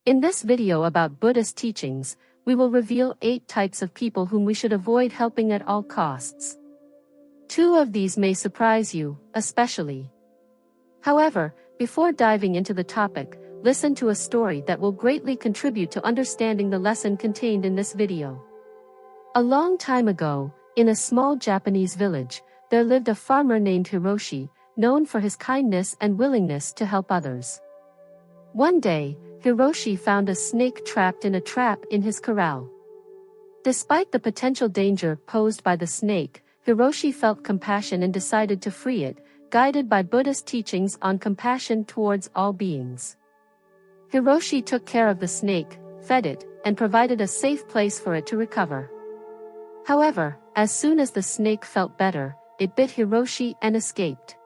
In this video about Buddhist teachings, we will reveal 8 types of people whom we should avoid helping at all costs. 2 of these may surprise you, especially. However, before diving into the topic, listen to a story that will greatly contribute to understanding the lesson contained in this video. A long time ago, in a small Japanese village, there lived a farmer named Hiroshi, known for his kindness and willingness to help others. One day, Hiroshi found a snake trapped in a trap in his corral. Despite the potential danger posed by the snake, Hiroshi felt compassion and decided to free it, guided by Buddhist teachings on compassion towards all beings. Hiroshi took care of the snake, fed it, and provided a safe place for it to recover. However, as soon as the snake felt better, it bit Hiroshi and escaped.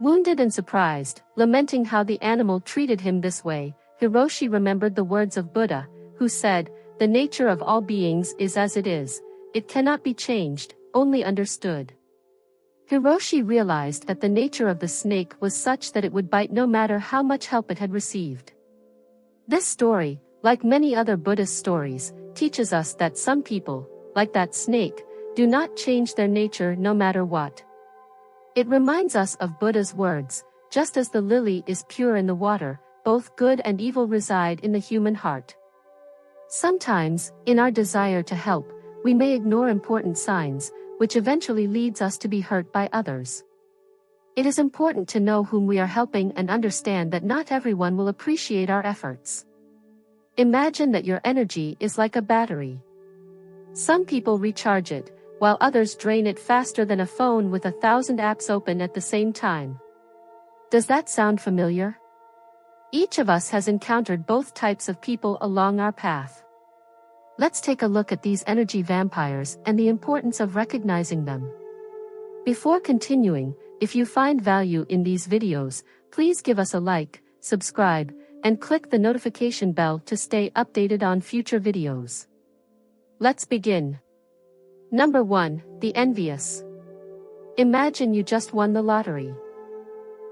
Wounded and surprised, lamenting how the animal treated him this way, Hiroshi remembered the words of Buddha, who said, "The nature of all beings is as it is, it cannot be changed, only understood." Hiroshi realized that the nature of the snake was such that it would bite no matter how much help it had received. This story, like many other Buddhist stories, teaches us that some people, like that snake, do not change their nature no matter what. It reminds us of Buddha's words, "Just as the lily is pure in the water, both good and evil reside in the human heart." Sometimes, in our desire to help, we may ignore important signs, which eventually leads us to be hurt by others. It is important to know whom we are helping and understand that not everyone will appreciate our efforts. Imagine that your energy is like a battery. Some people recharge it, while others drain it faster than a phone with 1,000 apps open at the same time. Does that sound familiar? Each of us has encountered both types of people along our path. Let's take a look at these energy vampires and the importance of recognizing them. Before continuing, if you find value in these videos, please give us a like, subscribe, and click the notification bell to stay updated on future videos. Let's begin. Number 1, the envious. Imagine you just won the lottery.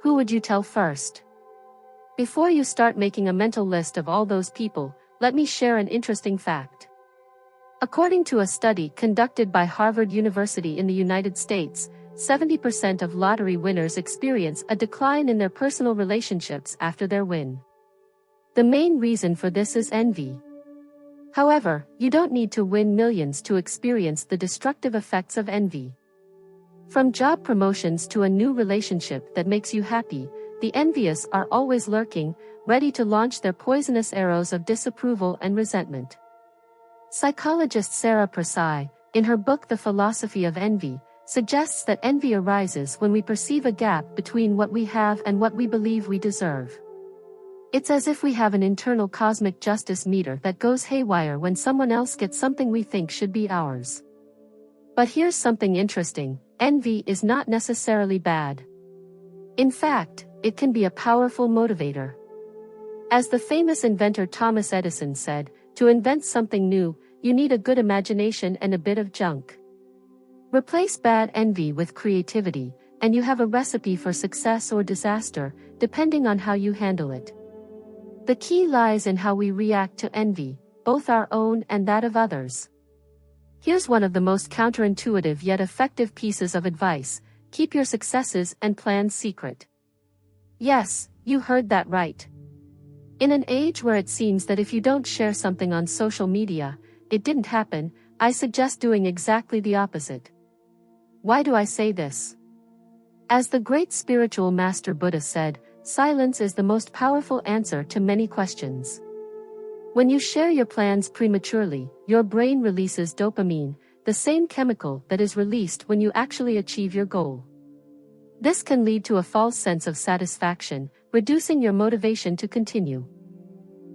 Who would you tell first? Before you start making a mental list of all those people, let me share an interesting fact. According to a study conducted by Harvard University in the United States, 70% of lottery winners experience a decline in their personal relationships after their win. The main reason for this is envy. However, you don't need to win millions to experience the destructive effects of envy. From job promotions to a new relationship that makes you happy, the envious are always lurking, ready to launch their poisonous arrows of disapproval and resentment. Psychologist Sarah Prasai, in her book The Philosophy of Envy, suggests that envy arises when we perceive a gap between what we have and what we believe we deserve. It's as if we have an internal cosmic justice meter that goes haywire when someone else gets something we think should be ours. But here's something interesting: envy is not necessarily bad. In fact, it can be a powerful motivator. As the famous inventor Thomas Edison said, to invent something new, you need a good imagination and a bit of junk. Replace bad envy with creativity, and you have a recipe for success or disaster, depending on how you handle it. The key lies in how we react to envy, both our own and that of others. Here's one of the most counterintuitive yet effective pieces of advice: keep your successes and plans secret. Yes, you heard that right. In an age where it seems that if you don't share something on social media, it didn't happen, I suggest doing exactly the opposite. Why do I say this? As the great spiritual master Buddha said, silence is the most powerful answer to many questions. When you share your plans prematurely, your brain releases dopamine, the same chemical that is released when you actually achieve your goal. This can lead to a false sense of satisfaction, reducing your motivation to continue.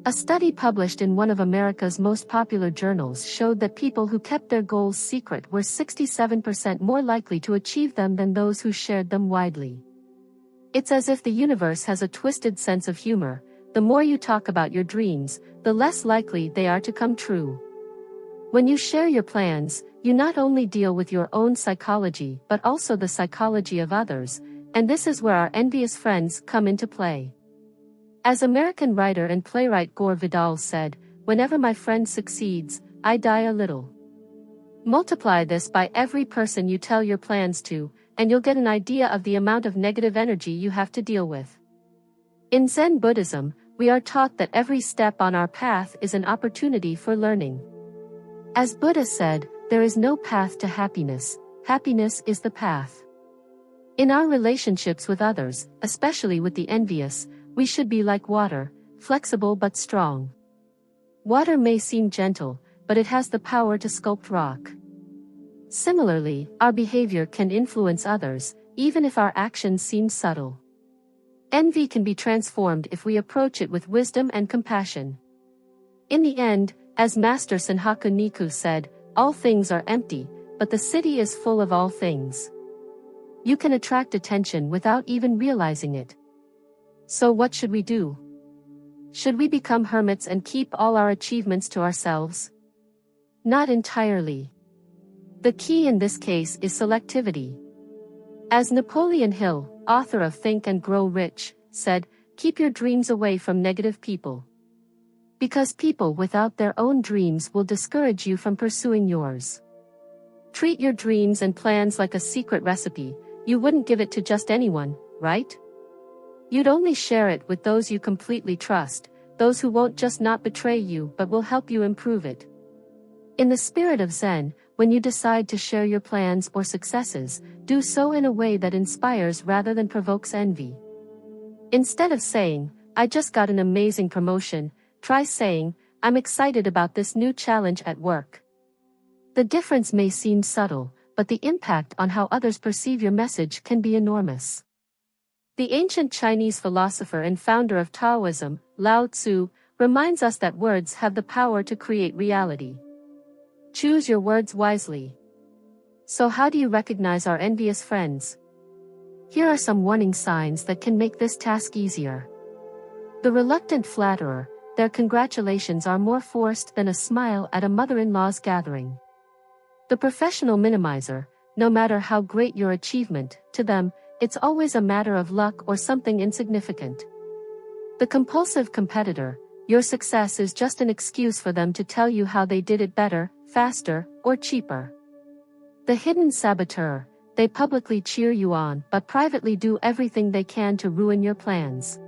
A study published in one of America's most popular journals showed that people who kept their goals secret were 67% more likely to achieve them than those who shared them widely. It's as if the universe has a twisted sense of humor: the more you talk about your dreams, the less likely they are to come true. When you share your plans, you not only deal with your own psychology but also the psychology of others, and this is where our envious friends come into play. As American writer and playwright Gore Vidal said, "Whenever my friend succeeds, I die a little." Multiply this by every person you tell your plans to, and you'll get an idea of the amount of negative energy you have to deal with. In Zen Buddhism, we are taught that every step on our path is an opportunity for learning. As Buddha said, there is no path to happiness, happiness is the path. In our relationships with others, especially with the envious, we should be like water, flexible but strong. Water may seem gentle, but it has the power to sculpt rock. Similarly, our behavior can influence others, even if our actions seem subtle. Envy can be transformed if we approach it with wisdom and compassion. In the end, as Master Senhaku Niku said, all things are empty, but the city is full of all things. You can attract attention without even realizing it. So what should we do? Should we become hermits and keep all our achievements to ourselves? Not entirely. The key in this case is selectivity. As Napoleon Hill, author of Think and Grow Rich, said, keep your dreams away from negative people. Because people without their own dreams will discourage you from pursuing yours. Treat your dreams and plans like a secret recipe. You wouldn't give it to just anyone, right? You'd only share it with those you completely trust, those who won't just not betray you but will help you improve it. In the spirit of Zen, when you decide to share your plans or successes, do so in a way that inspires rather than provokes envy. Instead of saying, I just got an amazing promotion, try saying, I'm excited about this new challenge at work. The difference may seem subtle, but the impact on how others perceive your message can be enormous. The ancient Chinese philosopher and founder of Taoism, Lao Tzu, reminds us that words have the power to create reality. Choose your words wisely. So how do you recognize our envious friends? Here are some warning signs that can make this task easier. The reluctant flatterer, their congratulations are more forced than a smile at a mother-in-law's gathering. The professional minimizer, no matter how great your achievement, to them, it's always a matter of luck or something insignificant. The compulsive competitor, your success is just an excuse for them to tell you how they did it better, faster, or cheaper. The hidden saboteur, they publicly cheer you on but privately do everything they can to ruin your plans.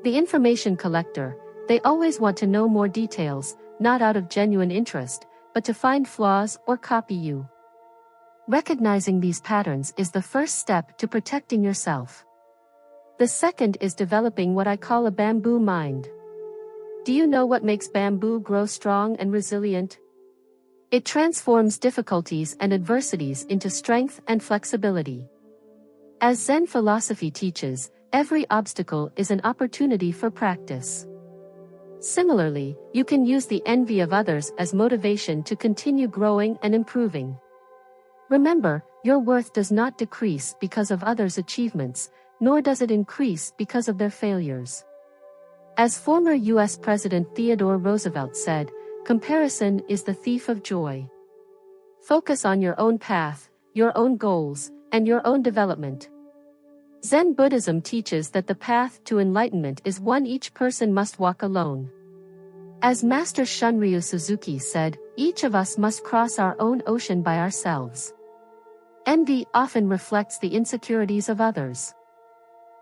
The information collector, they always want to know more details, not out of genuine interest, but to find flaws or copy you. Recognizing these patterns is the first step to protecting yourself. The second is developing what I call a bamboo mind. Do you know what makes bamboo grow strong and resilient? It transforms difficulties and adversities into strength and flexibility. As Zen philosophy teaches, every obstacle is an opportunity for practice. Similarly, you can use the envy of others as motivation to continue growing and improving. Remember, your worth does not decrease because of others' achievements, nor does it increase because of their failures. As former U.S. President Theodore Roosevelt said, comparison is the thief of joy. Focus on your own path, your own goals, and your own development. Zen Buddhism teaches that the path to enlightenment is one each person must walk alone. As Master Shunryu Suzuki said, each of us must cross our own ocean by ourselves. Envy often reflects the insecurities of others.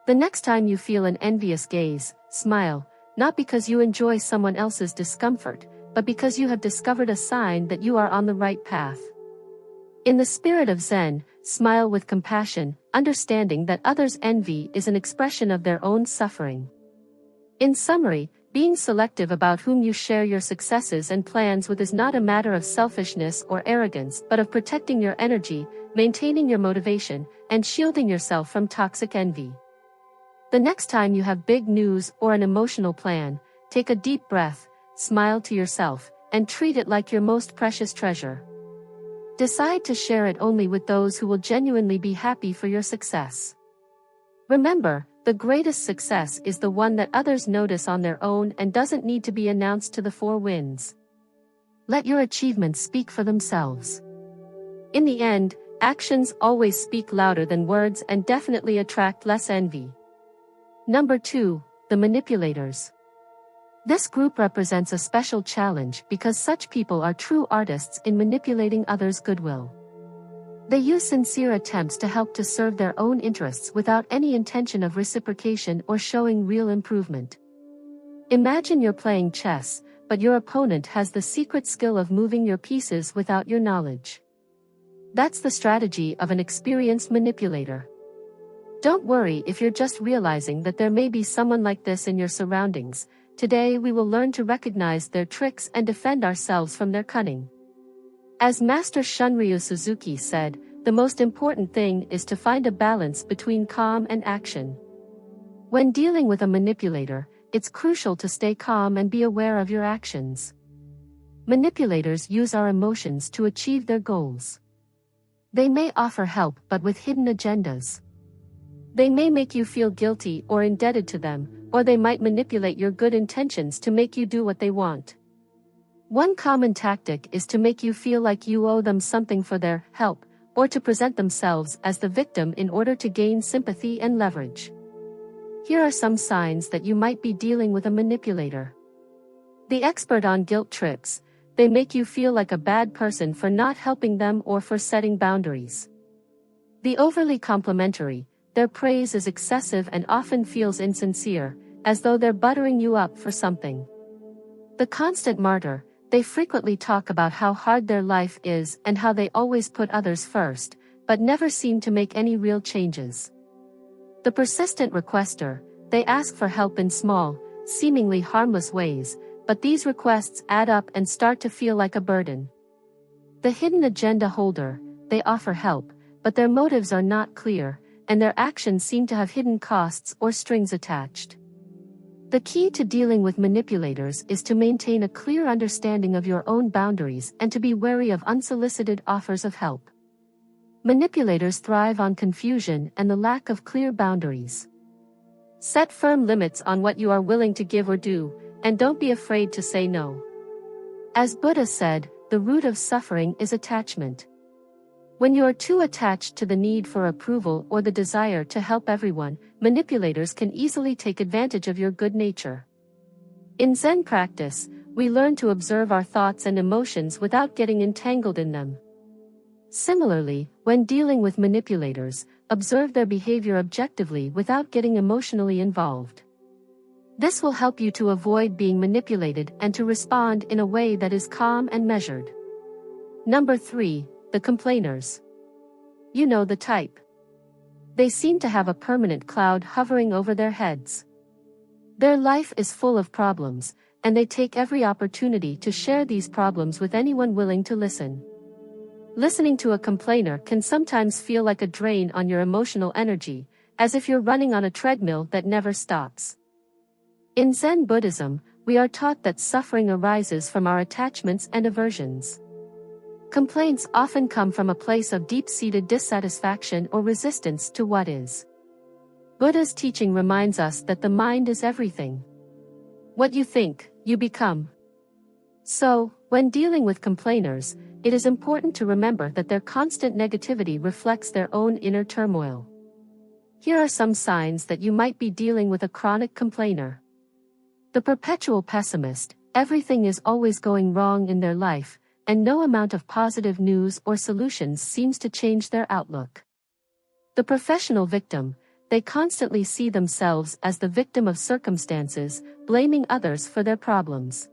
The next time you feel an envious gaze, smile, not because you enjoy someone else's discomfort, but because you have discovered a sign that you are on the right path. In the spirit of Zen, smile with compassion, understanding that others' envy is an expression of their own suffering. In summary, being selective about whom you share your successes and plans with is not a matter of selfishness or arrogance but of protecting your energy, maintaining your motivation, and shielding yourself from toxic envy. The next time you have big news or an emotional plan, take a deep breath, smile to yourself, and treat it like your most precious treasure. Decide to share it only with those who will genuinely be happy for your success. Remember, the greatest success is the one that others notice on their own and doesn't need to be announced to the four winds. Let your achievements speak for themselves. In the end, actions always speak louder than words and definitely attract less envy. Number 2, the manipulators. This group represents a special challenge because such people are true artists in manipulating others' goodwill. They use sincere attempts to help to serve their own interests without any intention of reciprocation or showing real improvement. Imagine you're playing chess, but your opponent has the secret skill of moving your pieces without your knowledge. That's the strategy of an experienced manipulator. Don't worry if you're just realizing that there may be someone like this in your surroundings. Today we will learn to recognize their tricks and defend ourselves from their cunning. As Master Shunryu Suzuki said, the most important thing is to find a balance between calm and action. When dealing with a manipulator, it's crucial to stay calm and be aware of your actions. Manipulators use our emotions to achieve their goals. They may offer help but with hidden agendas. They may make you feel guilty or indebted to them, or they might manipulate your good intentions to make you do what they want. One common tactic is to make you feel like you owe them something for their help, or to present themselves as the victim in order to gain sympathy and leverage. Here are some signs that you might be dealing with a manipulator. The expert on guilt trips. They make you feel like a bad person for not helping them or for setting boundaries. The overly complimentary. Their praise is excessive and often feels insincere, as though they're buttering you up for something. The constant martyr. They frequently talk about how hard their life is and how they always put others first, but never seem to make any real changes. The persistent requester. They ask for help in small, seemingly harmless ways, but these requests add up and start to feel like a burden. The hidden agenda holder. They offer help, but their motives are not clear, and their actions seem to have hidden costs or strings attached. The key to dealing with manipulators is to maintain a clear understanding of your own boundaries and to be wary of unsolicited offers of help. Manipulators thrive on confusion and the lack of clear boundaries. Set firm limits on what you are willing to give or do, and don't be afraid to say no. As Buddha said, the root of suffering is attachment. When you are too attached to the need for approval or the desire to help everyone, manipulators can easily take advantage of your good nature. In Zen practice, we learn to observe our thoughts and emotions without getting entangled in them. Similarly, when dealing with manipulators, observe their behavior objectively without getting emotionally involved. This will help you to avoid being manipulated and to respond in a way that is calm and measured. Number 3. The complainers. You know the type. They seem to have a permanent cloud hovering over their heads. Their life is full of problems, and they take every opportunity to share these problems with anyone willing to listen. Listening to a complainer can sometimes feel like a drain on your emotional energy, as if you're running on a treadmill that never stops. In Zen Buddhism, we are taught that suffering arises from our attachments and aversions. Complaints often come from a place of deep-seated dissatisfaction or resistance to what is. Buddha's teaching reminds us that the mind is everything. What you think, you become. So, when dealing with complainers, it is important to remember that their constant negativity reflects their own inner turmoil. Here are some signs that you might be dealing with a chronic complainer. The perpetual pessimist. Everything is always going wrong in their life, and no amount of positive news or solutions seems to change their outlook. The professional victim. They constantly see themselves as the victim of circumstances, blaming others for their problems.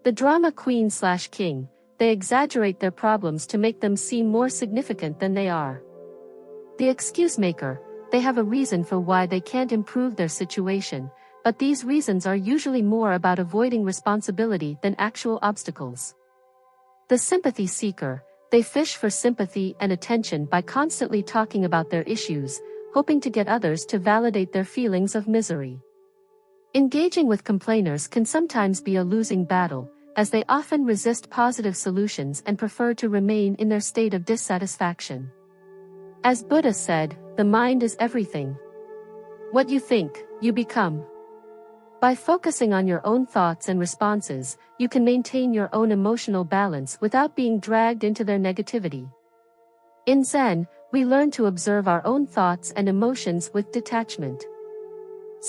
The drama queen/king. They exaggerate their problems to make them seem more significant than they are. The excuse maker. They have a reason for why they can't improve their situation, but these reasons are usually more about avoiding responsibility than actual obstacles. The sympathy seeker. They fish for sympathy and attention by constantly talking about their issues, hoping to get others to validate their feelings of misery. Engaging with complainers can sometimes be a losing battle, as they often resist positive solutions and prefer to remain in their state of dissatisfaction. As Buddha said, the mind is everything. What you think, you become. By focusing on your own thoughts and responses, you can maintain your own emotional balance without being dragged into their negativity. In Zen, we learn to observe our own thoughts and emotions with detachment.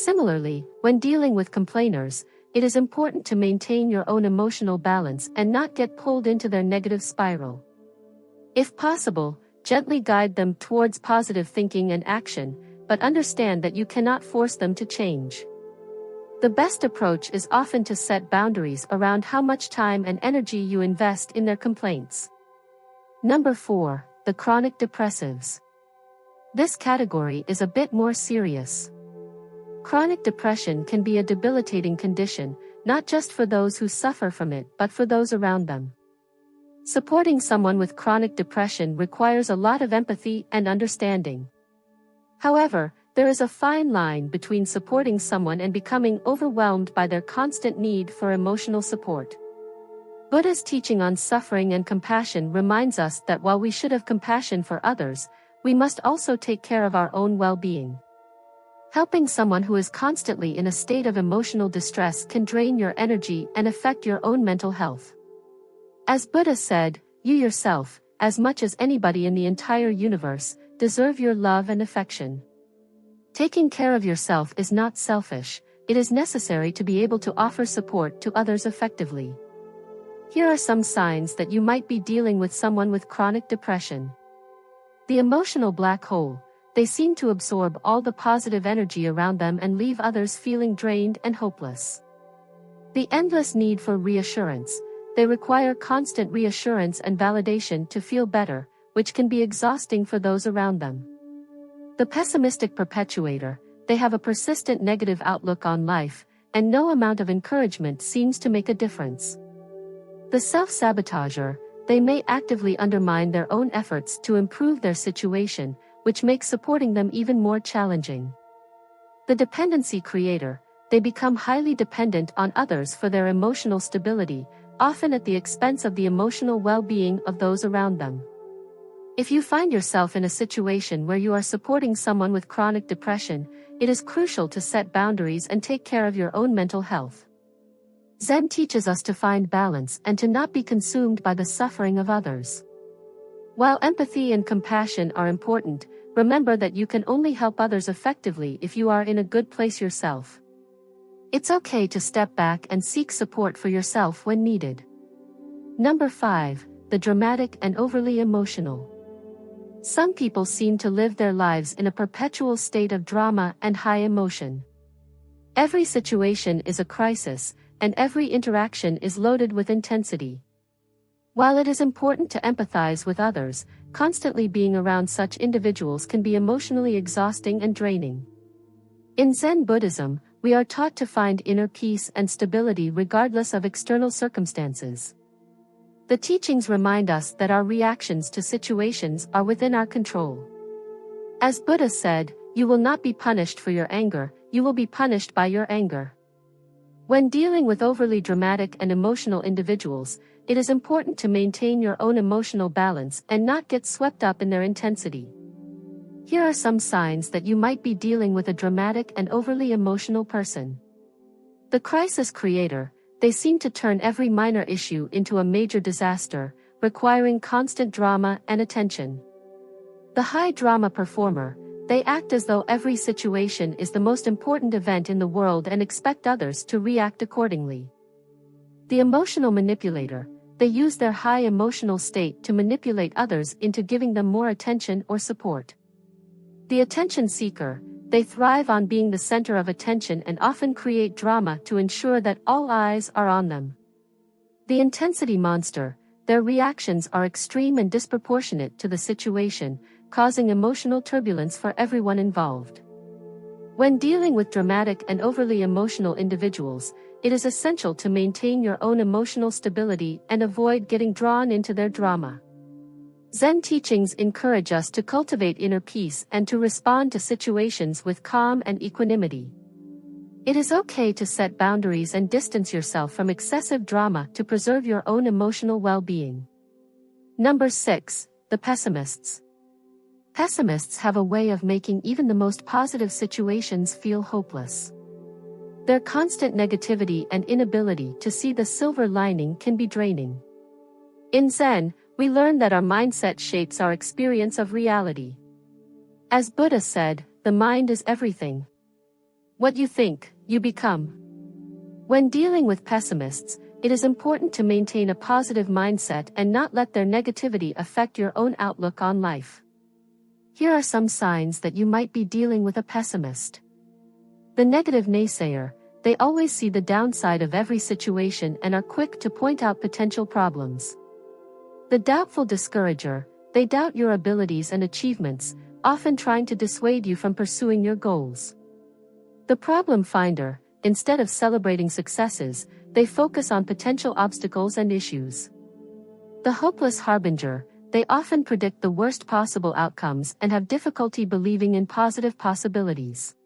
Similarly, when dealing with complainers, it is important to maintain your own emotional balance and not get pulled into their negative spiral. If possible, gently guide them towards positive thinking and action, but understand that you cannot force them to change. The best approach is often to set boundaries around how much time and energy you invest in their complaints. Number 4, the chronic depressives. This category is a bit more serious. Chronic depression can be a debilitating condition, not just for those who suffer from it but for those around them. Supporting someone with chronic depression requires a lot of empathy and understanding. However, there is a fine line between supporting someone and becoming overwhelmed by their constant need for emotional support. Buddha's teaching on suffering and compassion reminds us that while we should have compassion for others, we must also take care of our own well-being. Helping someone who is constantly in a state of emotional distress can drain your energy and affect your own mental health. As Buddha said, you yourself, as much as anybody in the entire universe, deserve your love and affection. Taking care of yourself is not selfish, it is necessary to be able to offer support to others effectively. Here are some signs that you might be dealing with someone with chronic depression. The emotional black hole. They seem to absorb all the positive energy around them and leave others feeling drained and hopeless. The endless need for reassurance. They require constant reassurance and validation to feel better, which can be exhausting for those around them. The pessimistic perpetuator. They have a persistent negative outlook on life, and no amount of encouragement seems to make a difference. The self-sabotager. They may actively undermine their own efforts to improve their situation, which makes supporting them even more challenging. The dependency creator. They become highly dependent on others for their emotional stability, often at the expense of the emotional well-being of those around them. If you find yourself in a situation where you are supporting someone with chronic depression, it is crucial to set boundaries and take care of your own mental health. Zen teaches us to find balance and to not be consumed by the suffering of others. While empathy and compassion are important, remember that you can only help others effectively if you are in a good place yourself. It's okay to step back and seek support for yourself when needed. Number 5, the dramatic and overly emotional. Some people seem to live their lives in a perpetual state of drama and high emotion. Every situation is a crisis, and every interaction is loaded with intensity. While it is important to empathize with others, constantly being around such individuals can be emotionally exhausting and draining. In Zen Buddhism, we are taught to find inner peace and stability regardless of external circumstances. The teachings remind us that our reactions to situations are within our control. As Buddha said, you will not be punished for your anger, you will be punished by your anger. When dealing with overly dramatic and emotional individuals, it is important to maintain your own emotional balance and not get swept up in their intensity. Here are some signs that you might be dealing with a dramatic and overly emotional person. The crisis creator. They seem to turn every minor issue into a major disaster, requiring constant drama and attention. The high drama performer. They act as though every situation is the most important event in the world and expect others to react accordingly. The emotional manipulator. They use their high emotional state to manipulate others into giving them more attention or support. The attention seeker. They thrive on being the center of attention and often create drama to ensure that all eyes are on them. The intensity monster. Their reactions are extreme and disproportionate to the situation, causing emotional turbulence for everyone involved. When dealing with dramatic and overly emotional individuals, it is essential to maintain your own emotional stability and avoid getting drawn into their drama. Zen teachings encourage us to cultivate inner peace and to respond to situations with calm and equanimity. It is okay to set boundaries and distance yourself from excessive drama to preserve your own emotional well-being. Number 6, the pessimists. Pessimists have a way of making even the most positive situations feel hopeless. Their constant negativity and inability to see the silver lining can be draining. In Zen, we learn that our mindset shapes our experience of reality. As Buddha said, the mind is everything. What you think, you become. When dealing with pessimists, it is important to maintain a positive mindset and not let their negativity affect your own outlook on life. Here are some signs that you might be dealing with a pessimist. The negative naysayer, they always see the downside of every situation and are quick to point out potential problems. The doubtful discourager, they doubt your abilities and achievements, often trying to dissuade you from pursuing your goals. The problem finder, instead of celebrating successes, they focus on potential obstacles and issues. The hopeless harbinger, they often predict the worst possible outcomes and have difficulty believing in positive possibilities.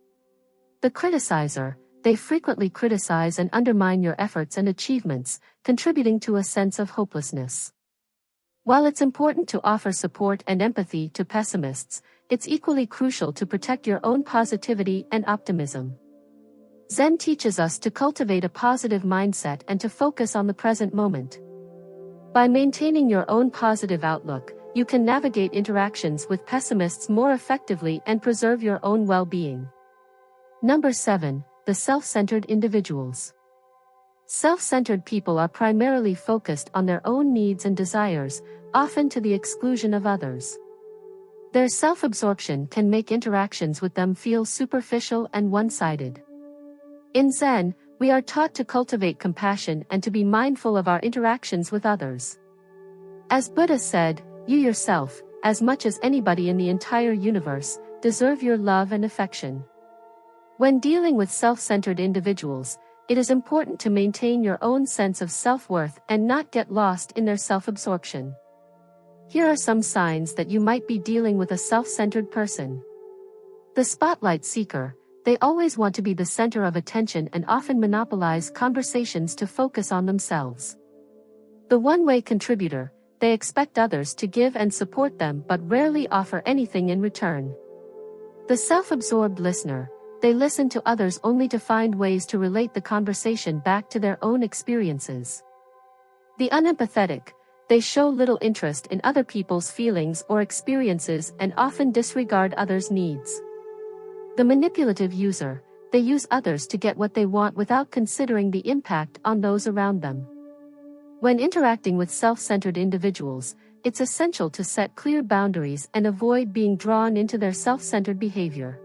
The criticizer, they frequently criticize and undermine your efforts and achievements, contributing to a sense of hopelessness. While it's important to offer support and empathy to pessimists, it's equally crucial to protect your own positivity and optimism. Zen teaches us to cultivate a positive mindset and to focus on the present moment. By maintaining your own positive outlook, you can navigate interactions with pessimists more effectively and preserve your own well-being. Number 7, the self-centered individuals. Self-centered people are primarily focused on their own needs and desires, often to the exclusion of others. Their self-absorption can make interactions with them feel superficial and one-sided. In Zen, we are taught to cultivate compassion and to be mindful of our interactions with others. As Buddha said, you yourself, as much as anybody in the entire universe, deserve your love and affection. When dealing with self-centered individuals, it is important to maintain your own sense of self-worth and not get lost in their self-absorption. Here are some signs that you might be dealing with a self-centered person. The spotlight seeker, they always want to be the center of attention and often monopolize conversations to focus on themselves. The one-way contributor, they expect others to give and support them but rarely offer anything in return. The self-absorbed listener, they listen to others only to find ways to relate the conversation back to their own experiences. The unempathetic, they show little interest in other people's feelings or experiences and often disregard others' needs. The manipulative user, they use others to get what they want without considering the impact on those around them. When interacting with self-centered individuals, it's essential to set clear boundaries and avoid being drawn into their self-centered behavior.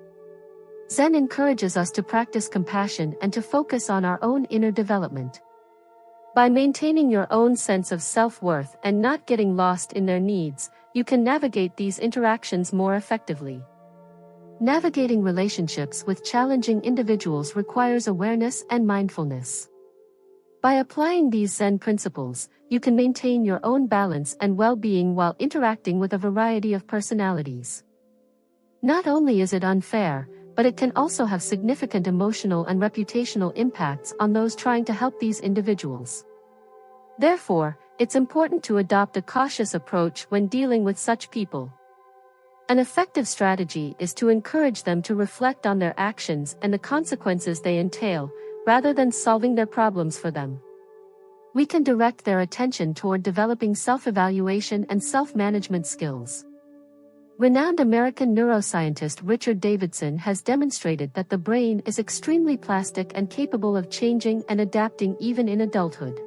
Zen encourages us to practice compassion and to focus on our own inner development. By maintaining your own sense of self-worth and not getting lost in their needs, you can navigate these interactions more effectively. Navigating relationships with challenging individuals requires awareness and mindfulness. By applying these Zen principles, you can maintain your own balance and well-being while interacting with a variety of personalities. Not only is it unfair, but it can also have significant emotional and reputational impacts on those trying to help these individuals. Therefore, it's important to adopt a cautious approach when dealing with such people. An effective strategy is to encourage them to reflect on their actions and the consequences they entail, rather than solving their problems for them. We can direct their attention toward developing self-evaluation and self-management skills. Renowned American neuroscientist Richard Davidson has demonstrated that the brain is extremely plastic and capable of changing and adapting even in adulthood.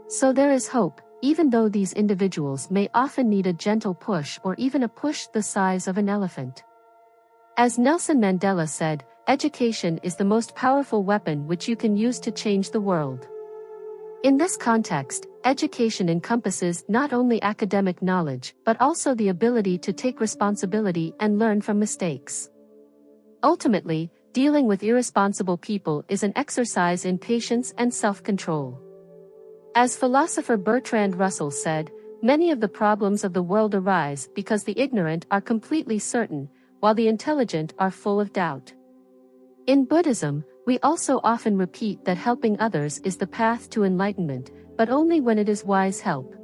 So there is hope, even though these individuals may often need a gentle push or even a push the size of an elephant. As Nelson Mandela said, education is the most powerful weapon which you can use to change the world. In this context, education encompasses not only academic knowledge but also the ability to take responsibility and learn from mistakes. Ultimately, dealing with irresponsible people is an exercise in patience and self-control. As philosopher Bertrand Russell said, many of the problems of the world arise because the ignorant are completely certain, while the intelligent are full of doubt. In Buddhism, we also often repeat that helping others is the path to enlightenment, but only when it is wise help.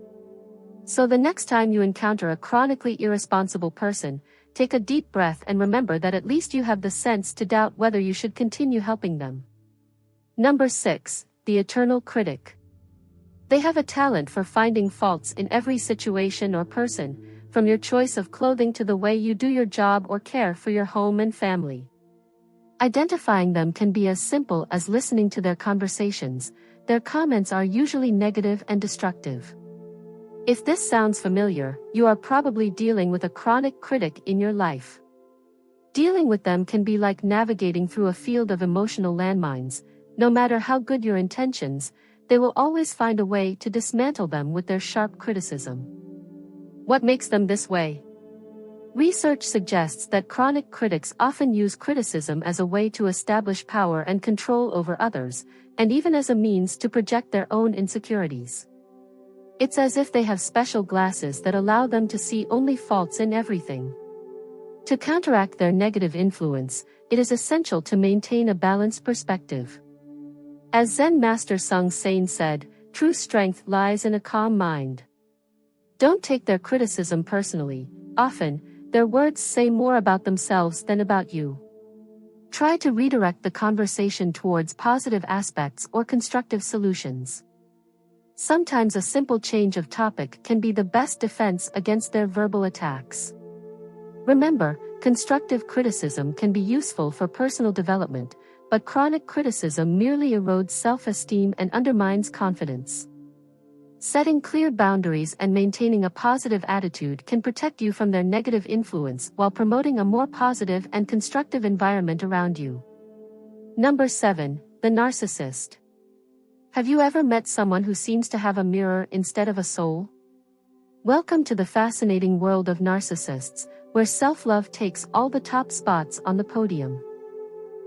So the next time you encounter a chronically irresponsible person, take a deep breath and remember that at least you have the sense to doubt whether you should continue helping them. Number 6, the eternal critic. They have a talent for finding faults in every situation or person, from your choice of clothing to the way you do your job or care for your home and family. Identifying them can be as simple as listening to their conversations. Their comments are usually negative and destructive. If this sounds familiar, you are probably dealing with a chronic critic in your life. Dealing with them can be like navigating through a field of emotional landmines. No matter how good your intentions, they will always find a way to dismantle them with their sharp criticism. What makes them this way? Research suggests that chronic critics often use criticism as a way to establish power and control over others, and even as a means to project their own insecurities. It's as if they have special glasses that allow them to see only faults in everything. To counteract their negative influence, it is essential to maintain a balanced perspective. As Zen master Sung Sain said, true strength lies in a calm mind. Don't take their criticism personally. Often, their words say more about themselves than about you. Try to redirect the conversation towards positive aspects or constructive solutions. Sometimes a simple change of topic can be the best defense against their verbal attacks. Remember, constructive criticism can be useful for personal development, but chronic criticism merely erodes self-esteem and undermines confidence. Setting clear boundaries and maintaining a positive attitude can protect you from their negative influence while promoting a more positive and constructive environment around you. Number 7. The narcissist. Have you ever met someone who seems to have a mirror instead of a soul? Welcome to the fascinating world of narcissists, where self-love takes all the top spots on the podium.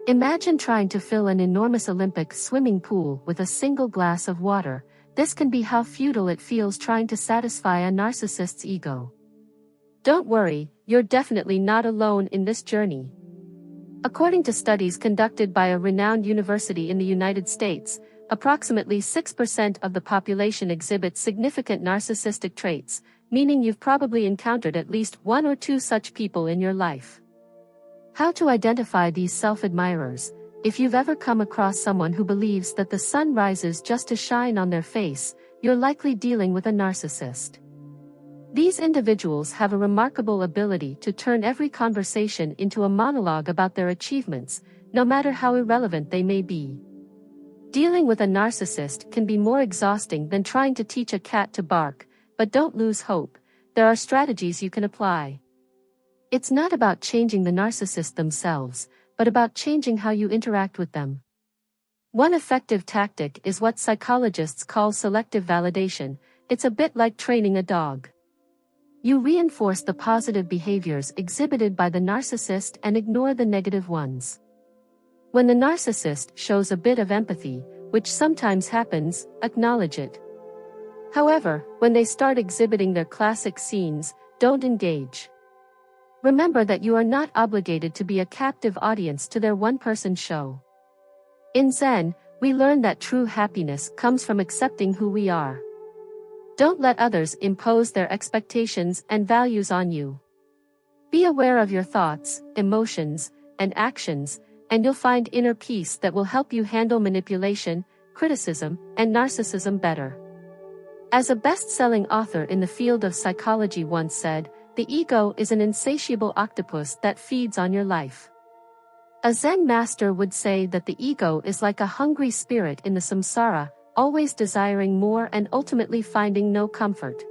Imagine trying to fill an enormous Olympic swimming pool with a single glass of water. This can be how futile it feels trying to satisfy a narcissist's ego. Don't worry, you're definitely not alone in this journey. According to studies conducted by a renowned university in the United States, approximately 6% of the population exhibits significant narcissistic traits, meaning you've probably encountered at least one or two such people in your life. How to identify these self-admirers? If you've ever come across someone who believes that the sun rises just to shine on their face, you're likely dealing with a narcissist. These individuals have a remarkable ability to turn every conversation into a monologue about their achievements, no matter how irrelevant they may be. Dealing with a narcissist can be more exhausting than trying to teach a cat to bark, but don't lose hope. There are strategies you can apply. It's not about changing the narcissist themselves, but about changing how you interact with them. One effective tactic is what psychologists call selective validation. It's a bit like training a dog. You reinforce the positive behaviors exhibited by the narcissist and ignore the negative ones. When the narcissist shows a bit of empathy, which sometimes happens, acknowledge it. However, when they start exhibiting their classic scenes, don't engage. Remember that you are not obligated to be a captive audience to their one-person show. In Zen, we learn that true happiness comes from accepting who we are. Don't let others impose their expectations and values on you. Be aware of your thoughts, emotions, and actions, and you'll find inner peace that will help you handle manipulation, criticism, and narcissism better. As a best-selling author in the field of psychology once said, the ego is an insatiable octopus that feeds on your life. A Zen master would say that the ego is like a hungry spirit in the samsara, always desiring more and ultimately finding no comfort.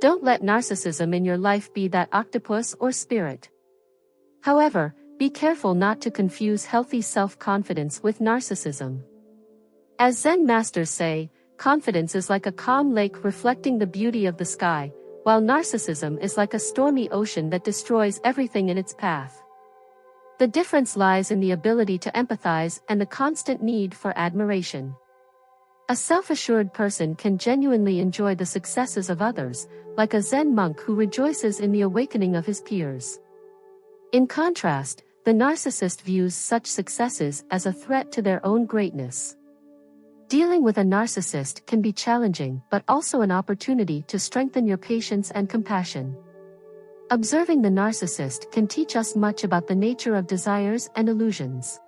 Don't let narcissism in your life be that octopus or spirit. However, be careful not to confuse healthy self-confidence with narcissism. As Zen masters say, confidence is like a calm lake reflecting the beauty of the sky, while narcissism is like a stormy ocean that destroys everything in its path. The difference lies in the ability to empathize and the constant need for admiration. A self-assured person can genuinely enjoy the successes of others, like a Zen monk who rejoices in the awakening of his peers. In contrast, the narcissist views such successes as a threat to their own greatness. Dealing with a narcissist can be challenging but also an opportunity to strengthen your patience and compassion. Observing the narcissist can teach us much about the nature of desires and illusions.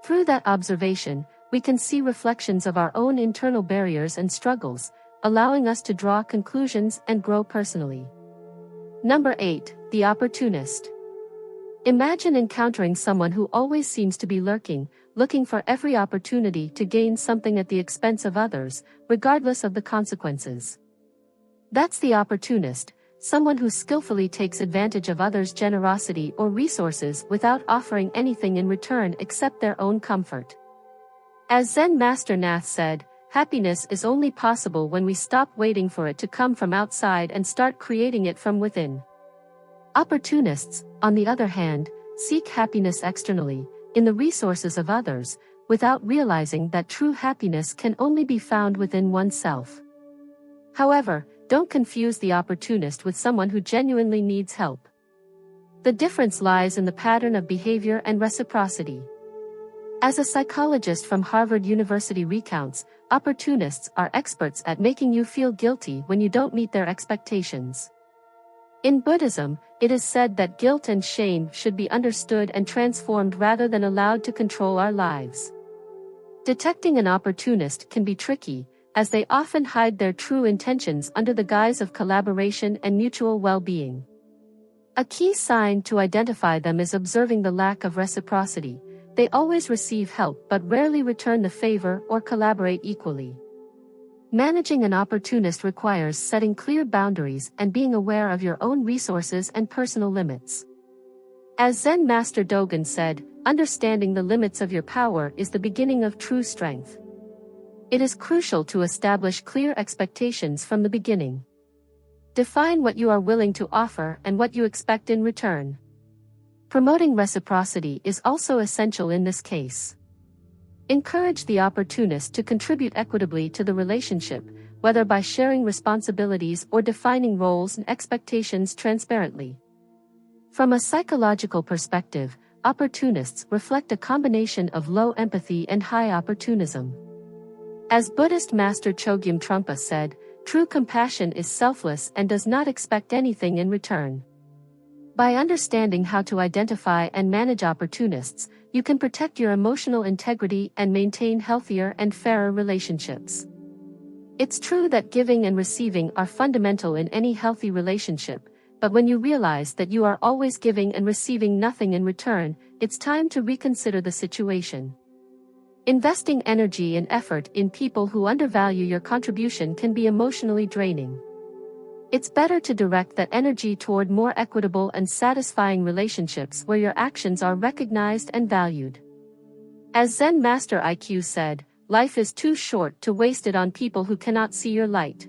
Through that observation, we can see reflections of our own internal barriers and struggles, allowing us to draw conclusions and grow personally. Number 8. The opportunist. Imagine encountering someone who always seems to be lurking, looking for every opportunity to gain something at the expense of others, regardless of the consequences. That's the opportunist, someone who skillfully takes advantage of others' generosity or resources without offering anything in return except their own comfort. As Zen Master Nath said, happiness is only possible when we stop waiting for it to come from outside and start creating it from within. Opportunists, on the other hand, seek happiness externally, in the resources of others, without realizing that true happiness can only be found within oneself. However, don't confuse the opportunist with someone who genuinely needs help. The difference lies in the pattern of behavior and reciprocity. As a psychologist from Harvard University recounts, opportunists are experts at making you feel guilty when you don't meet their expectations. In Buddhism, it is said that guilt and shame should be understood and transformed rather than allowed to control our lives. Detecting an opportunist can be tricky, as they often hide their true intentions under the guise of collaboration and mutual well-being. A key sign to identify them is observing the lack of reciprocity. They always receive help but rarely return the favor or collaborate equally. Managing an opportunist requires setting clear boundaries and being aware of your own resources and personal limits. As Zen Master Dogen said, understanding the limits of your power is the beginning of true strength. It is crucial to establish clear expectations from the beginning. Define what you are willing to offer and what you expect in return. Promoting reciprocity is also essential in this case. Encourage the opportunist to contribute equitably to the relationship, whether by sharing responsibilities or defining roles and expectations transparently. From a psychological perspective, opportunists reflect a combination of low empathy and high opportunism. As Buddhist Master Chogyam Trungpa said, true compassion is selfless and does not expect anything in return. By understanding how to identify and manage opportunists, you can protect your emotional integrity and maintain healthier and fairer relationships. It's true that giving and receiving are fundamental in any healthy relationship, but when you realize that you are always giving and receiving nothing in return, it's time to reconsider the situation. Investing energy and effort in people who undervalue your contribution can be emotionally draining. It's better to direct that energy toward more equitable and satisfying relationships where your actions are recognized and valued. As Zen Master IQ said, life is too short to waste it on people who cannot see your light.